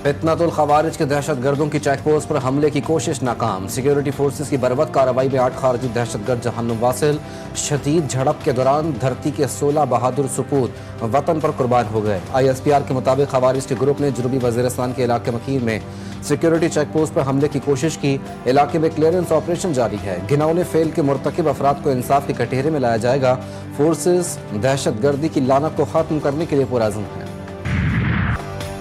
फितनतुल खवारिज के दहशत गर्दों की चेक पोस्ट पर हमले की कोशिश नाकाम। सिक्योरिटी फोर्सेस की बर्वत कार्रवाई में 8 खारजी दहशतगर्द जहन्नुम वासिल। शदीद झड़प के दौरान धरती के 16 बहादुर सपूत वतन पर कुर्बान हो गए। ISPR के मुताबिक खवारिज के ग्रुप ने जनूबी वजीरिस्तान के इलाके मकीन में सिक्योरिटी चेक पोस्ट पर हमले की कोशिश की। इलाके में क्लियरेंस ऑपरेशन जारी है। घिनौने फेल के मुर्तकिब अफराद को इंसाफ के कटहरे में लाया जाएगा। फोर्सेस दहशत गर्दी की लानत को खत्म करने के लिए पुरअज़्म है।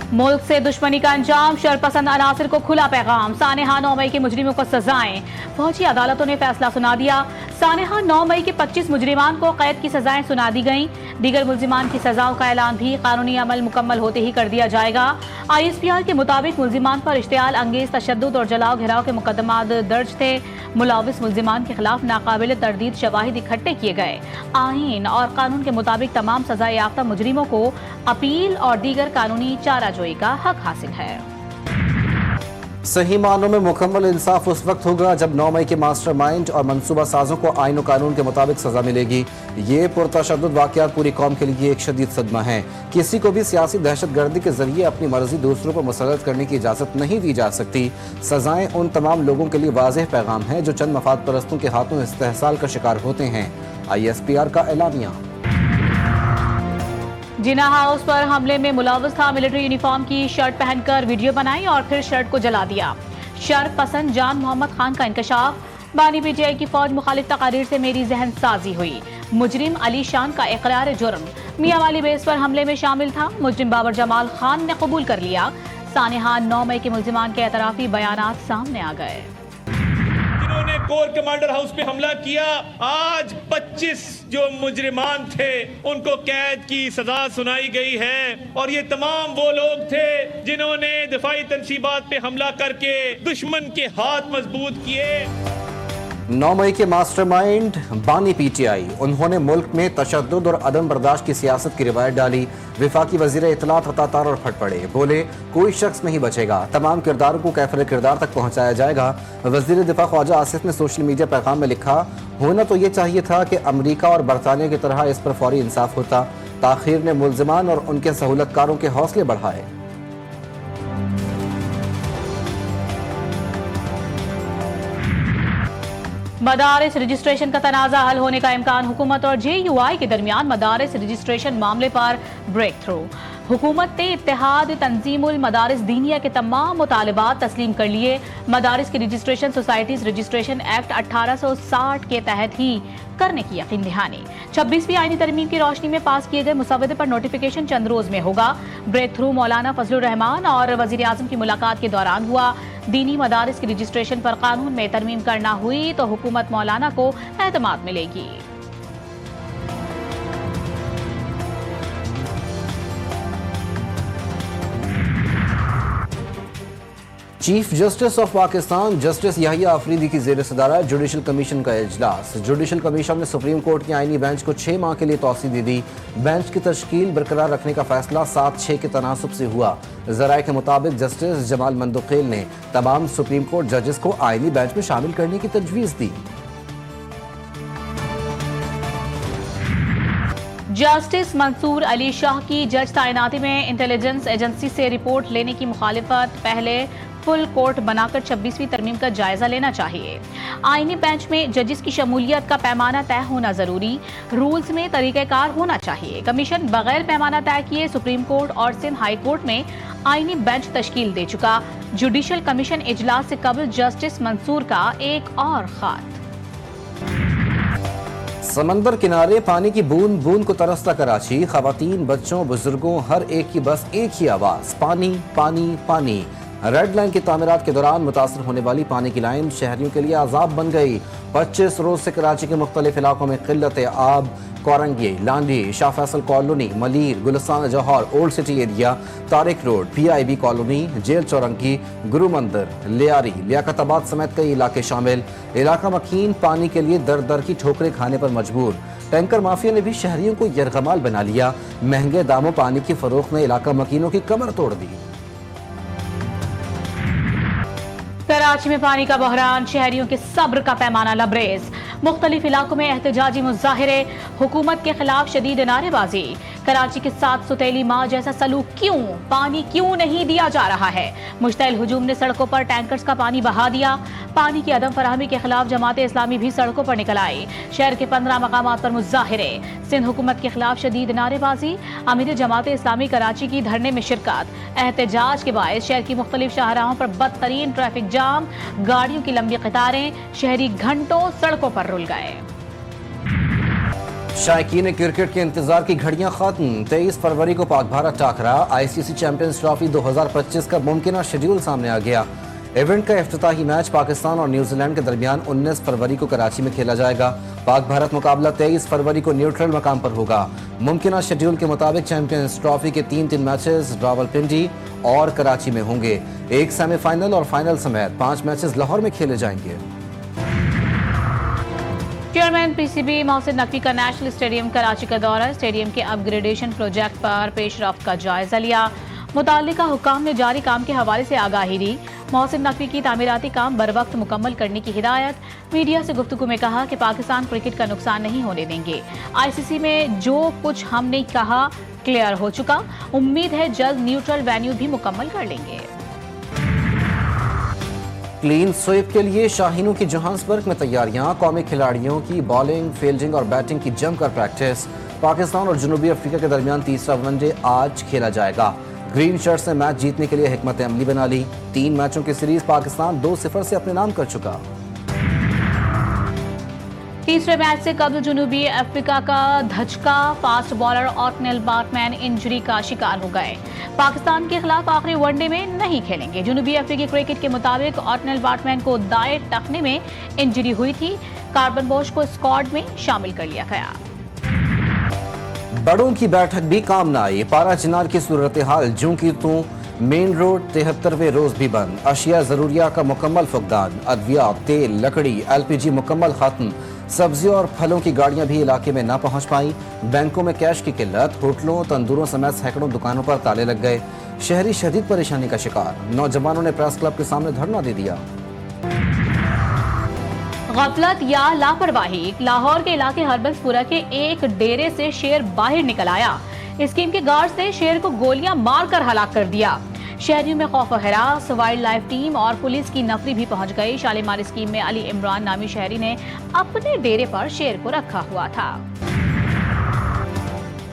मुल्क से दुश्मनी का अंजाम, शरपसंद अनासिर को खुला पैगाम। सानेहा 9 मई के मुजरिमों को सजाएं। फौजी अदालतों ने फैसला सुना दिया। सानेहा 9 मई के 25 मुजरिमान को कैद की सजाएं सुना दी गईं। दीगर मुलजिमान की सजाओं का ऐलान भी कानूनी अमल मुकम्मल होते ही कर दिया जाएगा। ISPR के मुताबिक मुलजिमान पर इश्तियाल अंगेज तशद्दुद और जलाओ घिराव के मुकदमात दर्ज थे। मुलविस मुलजिमान के खिलाफ नाकाबिल तरदीद शवाहिद इकट्ठे किए गए। आईन और कानून के मुताबिक तमाम सजा याफ्ता मुजरिमों को अपील और दीगर कानूनी चाराजोई का हक हासिल है। सही मानों में मुकम्मल इंसाफ उस वक्त होगा जब 9 मई के मास्टरमाइंड और मंसूबा साजों को आईन और कानून के मुताबिक सजा मिलेगी। ये पुरतशद्दुद वाक़यात पूरी कौम के लिए एक शदीद सदमा है। किसी को भी सियासी दहशत गर्दी के जरिए अपनी मर्जी दूसरों पर मुसल्लत करने की इजाज़त नहीं दी जा सकती। सजाएं उन तमाम लोगों के लिए वाज़ेह पैगाम है जो चंद मफाद परस्तों के हाथों इस्तेहसाल का शिकार होते हैं। ISPR का एलानिया। जिना हाउस पर हमले में मुलविस था। मिलिट्री यूनिफॉर्म की शर्ट पहनकर वीडियो बनाई और फिर शर्ट को जला दिया। शर पसंद जान मोहम्मद खान का इंकशाफ। बानी PTI की फौज मुखालिफ तकारीर से मेरी जहन साजी हुई। मुजरिम अली शान का इकरार जुर्म। मियां वाली बेस पर हमले में शामिल था। मुजरिम बाबर जमाल खान ने कबूल कर लिया। सानेहा 9 मई के मुलजिमान के एतराफी बयानात सामने आ गए। जिन्होंने कोर कमांडर हाउस पे हमला किया, आज 25 जो मुजरिमान थे उनको कैद की सजा सुनाई गई है। और ये तमाम वो लोग थे जिन्होंने दिफाई तनसीबात पे हमला करके दुश्मन के हाथ मजबूत किए। 9 मई के मास्टरमाइंड बानी PTI। उन्होंने मुल्क में तशद्दुद और अदम बर्दाश्त की सियासत की रिवायत डाली। वफाकी वजीर इत्तलात अतातार और फट पड़े। बोले कोई शख्स नहीं बचेगा, तमाम किरदारों को कैफिल किरदार तक पहुँचाया जाएगा। वजीर दिफा ख्वाजा आसिफ ने सोशल मीडिया पैगाम में लिखा, होना तो ये चाहिए था कि अमरीका और बरतानिया की तरह इस पर फौरी इंसाफ होता। ताखीर ने मुलजिमान और उनके सहूलतकारों के हौसले बढ़ाए। मदारिस रजिस्ट्रेशन का तनाज़ा हल होने का इम्कान। हुकूमत और JUI के दरमियान मदारिस रजिस्ट्रेशन मामले पर ब्रेक थ्रू। हुकूमत ने इत्तेहाद तंजीमुल मदारिस दीनिया के तमाम मुतालबात तस्लीम कर लिए। मदारिस की रजिस्ट्रेशन सोसाइटीज रजिस्ट्रेशन एक्ट 1860 के तहत ही करने की यकीन दहानी। 26वीं आईनी तरमीम की रोशनी में पास किए गए मुसवदे पर नोटिफिकेशन चंद रोज में होगा। ब्रेक थ्रू मौलाना फजलुर रहमान और वजीर आजम की मुलाकात के दौरान हुआ। दीनी मदारिस की रजिस्ट्रेशन पर कानून में तरमीम करना हुई तो हुकूमत मौलाना को एतमाद मिलेगी। Chief justice of Pakistan justice Yahya Afridi की ज़ेर सदारत जुडिशल कमीशन का इजलास। जुडिशल कमीशन ने सुप्रीम कोर्ट के आईनी बेंच को 6 माह के लिए तौसीह दे दी। बेंच की तश्कील बरकरार रखने का फैसला 7-6 के तनासुब से हुआ। ज़राए के मुताबिक जस्टिस जमाल मंदुखेल ने तमाम सुप्रीम कोर्ट जजेस को आईनी बेंच में शामिल करने की तजवीज़ दी। जस्टिस मंसूर अली शाह की जज तैनाती में इंटेलिजेंस एजेंसी से रिपोर्ट लेने की मुखालिफत। पहले फुल कोर्ट बनाकर 26वीं तरमीम का जायजा लेना चाहिए। आईनी बेंच में जजिस की शमूलियत का पैमाना तय होना जरूरी। रूल्स में तरीक़ाकार होना चाहिए। कमीशन बगैर पैमाना तय किए सुप्रीम कोर्ट और सिंध हाई कोर्ट में आईनी बेंच तश्कील दे चुका। जुडिशल कमीशन इजलास से कबल जस्टिस मंसूर का एक और खात। समंदर किनारे पानी की बूंद बूंद को तरसता कराची। खवातीन, बच्चों, बुजुर्गों हर एक की बस एक ही आवाज, पानी पानी पानी। रेड लाइन की तामीरात के दौरान मुतासर होने वाली पानी की लाइन शहरियों के लिए अजाब बन गई। 25 रोज से कराची के मुख्तलिफ इलाकों में किल्लत आब। Korangi, Landhi, Shah Faisal colony, Malir, Gulistan Johar, old city area, Tariq road, PIB colony, jail Chowrangi, Guru Mandir, Lyari, Liaquatabad समेत कई इलाके शामिल। इलाका मकीन पानी के लिए दर दर की ठोकरें खाने पर मजबूर। टैंकर माफिया ने भी शहरियों को यरगमाल बना लिया। महंगे दामों पानी की फरोख्त ने इलाका मकीनों की कमर तोड़ दी। कराची में पानी का बहरान, शहरियों के सब्र का पैमाना लबरेज। मुख्तलिफ इलाकों में एहतजाजी मुजाहिरे, हुकूमत के खिलाफ शदीद नारेबाजी। कराची के साथ सुतेली माँ जैसा सलूक क्यों? पानी क्यों नहीं दिया जा रहा है? मुश्तइल हुजूम ने सड़कों पर टैंकर्स का पानी बहा दिया। पानी की अदम फराहमी के खिलाफ जमात इस्लामी भी सड़कों पर निकल आई। शहर के 15 मकामात पर मुजाहिरे। सिंध हुकूमत के खिलाफ शदीद नारेबाजी। अमीर जमात इस्लामी कराची की धरने में शिरकत। एहतजाज के बायस शहर की मुख्तलिफ शाहराहों पर बदतरीन ट्रैफिक जाम, गाड़ियों की लंबी कतारें, शहरी घंटों सड़कों पर रुल गए। शायकीन क्रिकेट के इंतजार की घड़ियां खत्म। 23 फरवरी को Pak Bharat टाकरा। ICC champions trophy 2025 का मुमकिन शेड्यूल सामने आ गया। इवेंट का इफ्तिताही मैच पाकिस्तान और न्यूजीलैंड के दरमियान 19 फरवरी को कराची में खेला जाएगा। पाक भारत मुकाबला 23 फरवरी को न्यूट्रल मकाम पर होगा। मुमकिन शेड्यूल के मुताबिक चैंपियंस ट्रॉफी के 3 मैचेस रावलपिंडी और कराची में होंगे। एक सेमीफाइनल और फाइनल समेत 5 मैचेस लाहौर में खेले जाएंगे। चेयरमैन पीसीबी मोहसिन नकवी का नेशनल स्टेडियम कराची का दौरा। स्टेडियम के अपग्रेडेशन प्रोजेक्ट पर पेशरफ्त का जायजा लिया। मुताल्लिका हुकाम ने जारी काम के हवाले से आगाही दी। मोहसिन नकवी की तामीराती काम बर वक्त मुकम्मल करने की हिदायत। मीडिया से गुफ्तगू में कहा कि पाकिस्तान क्रिकेट का नुकसान नहीं होने देंगे। आईसीसी में जो कुछ हमने कहा क्लियर हो चुका। उम्मीद है जल्द न्यूट्रल वेन्यू भी मुकम्मल कर लेंगे। क्लीन स्वीप के लिए शाहीनों की जोहान्सबर्ग में तैयारियां। कौमी खिलाड़ियों की बॉलिंग, फील्डिंग और बैटिंग की जमकर प्रैक्टिस। पाकिस्तान और जनूबी अफ्रीका के दरमियान तीसरा वनडे आज खेला जाएगा। ग्रीन शर्ट्स ने मैच जीतने के लिए हिकमत अमली बना ली। 3 मैचों की सीरीज पाकिस्तान 2-0 से अपने नाम कर चुका। तीसरे मैच से कबल जनूबी अफ्रीका का धचका। फास्ट बॉलर ऑटनेल बाटमैन इंजरी का शिकार हो गए। पाकिस्तान के खिलाफ आखिरी वनडे में नहीं खेलेंगे। जनूबी अफ्रीकी क्रिकेट के मुताबिक ऑटनेल बाटमैन को दाएं टखने में इंजरी हुई थी। कार्बन बोश को स्क्वाड में शामिल कर लिया गया। बड़ों की बैठक भी काम न आई। पारा चिनार की सूरत हाल जूं की तूं। मेन रोड 73वें रोज भी बंद। अशिया जरूरिया का मुकम्मल फुकदान। अद्वियात, तेल, लकड़ी, LPG मुकम्मल खत्म। सब्जियों और फलों की गाड़ियां भी इलाके में न पहुंच पाई। बैंकों में कैश की किल्लत। होटलों, तंदूरों समेत सैकड़ों दुकानों पर ताले लग गए। शहरी शदीद परेशानी का शिकार। नौजवानों ने प्रेस क्लब के सामने धरना दे दिया। गफलत या लापरवाही। लाहौर के इलाके हरबंसपुरा के एक डेरे से शेर बाहर निकल आया। स्कीम के गार्ड्स ने शेर को गोलियां मारकर हलाक कर दिया। शहरियों में खौफ हरास। वाइल्ड लाइफ टीम और पुलिस की नफरी भी पहुंच गई। शालीमार स्कीम में अली इमरान नामी शहरी ने अपने डेरे पर शेर को रखा हुआ था।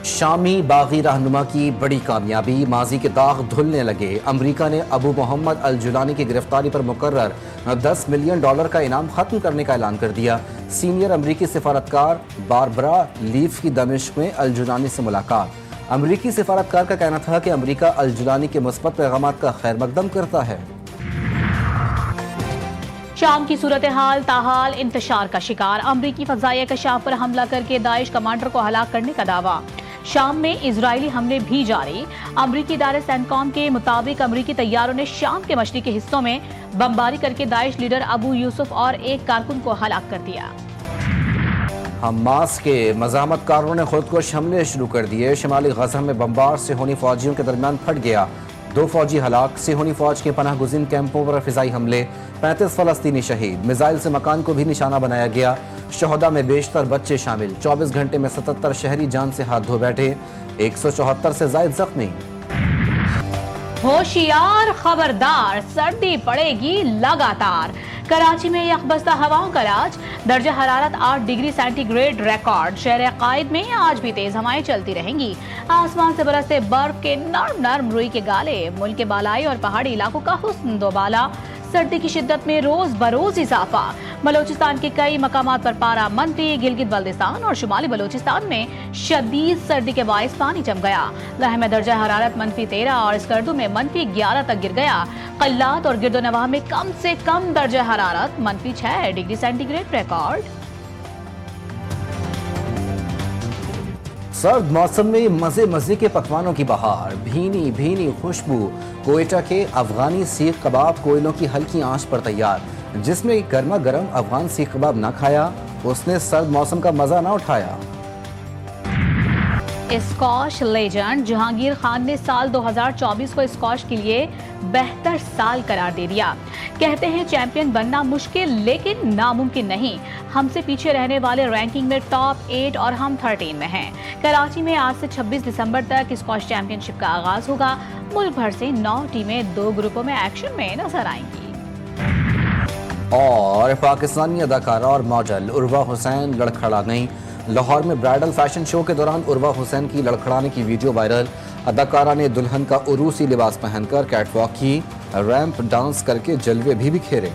शामी बागी रहनुमा की बड़ी कामयाबी। माजी के दाग धुलने लगे। अमेरिका ने अबू मोहम्मद अल जुलानी की गिरफ्तारी पर मुकर्रर $10 मिलियन का इनाम खत्म करने का ऐलान कर दिया। सीनियर अमरीकी सिफारतकार बारबरा लीफ की दमिश्क में अल जुलानी से मुलाकात। अमरीकी सिफारतकार का कहना था कि अमरीका अल जुलानी के मुस्बत पैगामात का खैर मकदम करता है। शाम की सूरत हाल ताहाल इंतशार का शिकार। अमरीकी फजाइया कशाफ पर हमला करके दाइश कमांडर को हलाक करने का दावा। शाम में इजरायली हमले भी जारी। अमरीकी इदारे सेंटकॉम के मुताबिक अमरीकी तैयारों ने शाम के मशरिकी हिस्सों में बमबारी करके दाइश लीडर अबू यूसुफ और एक कारकुन को हलाक कर दिया। हमास के मज़ाहमतकारों ने खुदकुश हमले शुरू कर दिए। शिमाली गजा में बमबार सिहोनी फौजियों के दरमियान फट गया। 2 फौजी हलाक। सिहोनी फौज के पनाह गुज़ीन कैंपों पर फिजाई हमले। 35 फलस्तीनी शहीद। मिसाइल से मकान को भी निशाना बनाया गया। शहदा में बेशतर बच्चे शामिल। 24 घंटे में 77 शहरी जान से हाथ धो बैठे। 174 से ज्यादा जख्मी। होशियार, खबरदार, सर्दी पड़ेगी लगातार। कराची में यकबस्ता हवाओं का राज। दर्जा हरारत 8 डिग्री सेंटीग्रेड रिकॉर्ड। शहर कायद में आज भी तेज हवाएं चलती रहेंगी। आसमान से बरसते बर्फ के नर्म नर्म रुई के गाले। मुल्क के बालाई और पहाड़ी इलाकों का हुस्न दोबाला। सर्दी की शिद्दत में रोज बरोज इजाफा। बलोचिस्तान के कई मकामात पर पारा -, गिलगित बल्दिस्तान और शुमाली बलोचिस्तान में शदीद सर्दी के बायस पानी जम गया। लह में दर्जा हरारत -13 और स्कर्दू में -11 तक गिर गया। कल्लात और गिरदोनवाह में कम से कम दर्जा हरारत -6 डिग्री सेंटीग्रेड रिकॉर्ड। सर्द मौसम में मजे मजे के पकवानों की बहार। भीनी भीनी खुशबू। कोयटा के अफगानी सीख कबाब कोयलों की हल्की आंच पर तैयार। जिसमें गर्मा गर्म अफगान सीख कबाब ना खाया उसने सर्द मौसम का मजा ना उठाया। स्कॉश लेजेंड जहांगीर खान ने साल 2024 को स्कॉश के लिए बेहतर साल करार दे दिया। कहते हैं चैंपियन बनना मुश्किल लेकिन नामुमकिन नहीं। हमसे पीछे रहने वाले रैंकिंग में टॉप 8 और हम 13 में हैं। कराची में आज से 26 दिसंबर तक स्कॉश चैंपियनशिप का आगाज होगा। मुल्क भर से 9 टीमें 2 ग्रुपों में एक्शन में नजर आएंगी। और पाकिस्तानी अदाकारा और मॉडल उर्वा हुसैन लड़खड़ा गईं। लाहौर में ब्राइडल फैशन शो के दौरान उर्वा हुसैन की लड़खड़ाने की वीडियो वायरल। अदाकारा ने दुल्हन का उरूसी लिबास पहनकर कैटवॉक की, रैंप डांस करके जलवे भी बिखेरे।